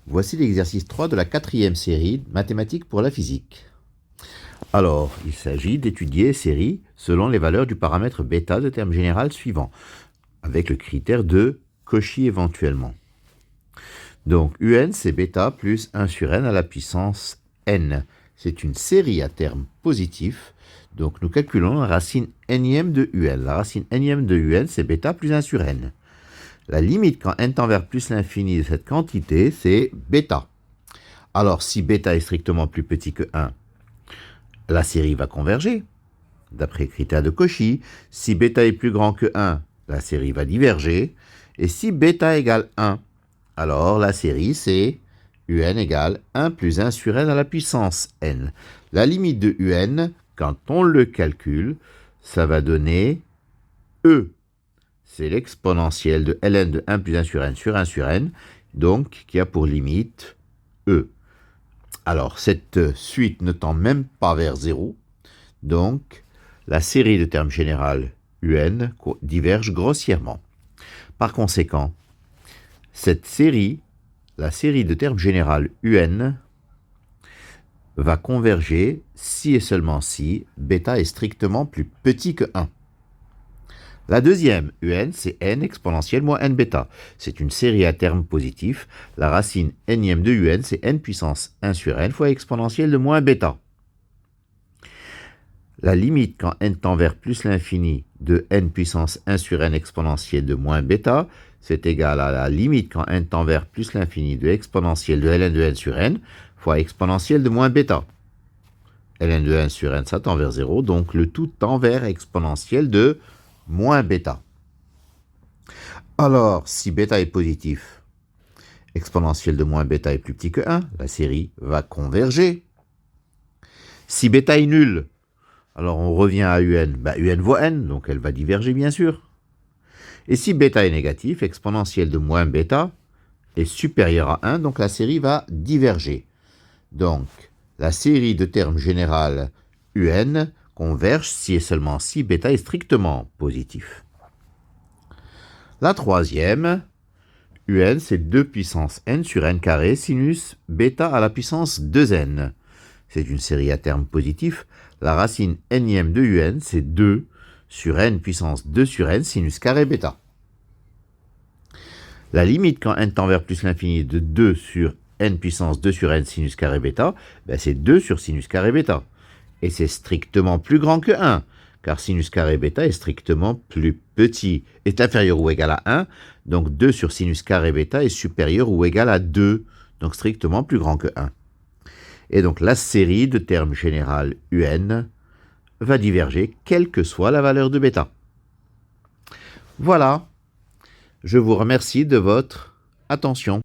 Voici l'exercice 3 de la 4e série Mathématiques pour la physique. Alors, il s'agit d'étudier série selon les valeurs du paramètre bêta de terme général suivant, avec le critère de Cauchy éventuellement. Donc, un c'est bêta plus 1 sur n à la puissance n. C'est une série à terme positif, donc nous calculons la racine nème de un. La racine nème de un, c'est bêta plus 1 sur n. La limite quand n tend vers plus l'infini de cette quantité, c'est bêta. Alors, si bêta est strictement plus petit que 1, la série va converger, d'après le critère de Cauchy. Si bêta est plus grand que 1, la série va diverger. Et si bêta égale 1, alors la série, c'est un égale 1 plus 1 sur n à la puissance n. La limite de un, quand on le calcule, ça va donner E. C'est l'exponentielle de ln de 1 plus 1 sur n, donc qui a pour limite E. Alors, cette suite ne tend même pas vers 0, donc la série de termes général un diverge grossièrement. Par conséquent, cette série, la série de termes général un, va converger si et seulement si bêta est strictement plus petit que 1. La deuxième, un, c'est n exponentielle moins n bêta. C'est une série à terme positif. La racine nème de un, c'est n puissance 1 sur n fois exponentielle de moins bêta. La limite quand n tend vers plus l'infini de n puissance 1 sur n exponentielle de moins bêta, c'est égal à la limite quand n tend vers plus l'infini de exponentielle de ln de n sur n fois exponentielle de moins bêta. ln de n sur n, ça tend vers 0, donc le tout tend vers exponentielle de moins bêta. Alors, si bêta est positif, exponentielle de moins bêta est plus petit que 1, la série va converger. Si bêta est nul, alors on revient à un, un vaut n, donc elle va diverger bien sûr. Et si bêta est négatif, exponentielle de moins bêta est supérieure à 1, donc la série va diverger. Donc, la série de termes général un converge si et seulement si bêta est strictement positif. La troisième, un, c'est 2 puissance n sur n carré sinus bêta à la puissance 2n. C'est une série à terme positif. La racine nème de un, c'est 2 sur n puissance 2 sur n sinus carré bêta. La limite quand n tend vers plus l'infini de 2 sur n puissance 2 sur n sinus carré bêta, c'est 2 sur sinus carré bêta. Et c'est strictement plus grand que 1, car sinus carré bêta est strictement plus petit, est inférieur ou égal à 1, donc 2 sur sinus carré bêta est supérieur ou égal à 2, donc strictement plus grand que 1. Et donc la série de termes général un va diverger quelle que soit la valeur de bêta. Voilà, je vous remercie de votre attention.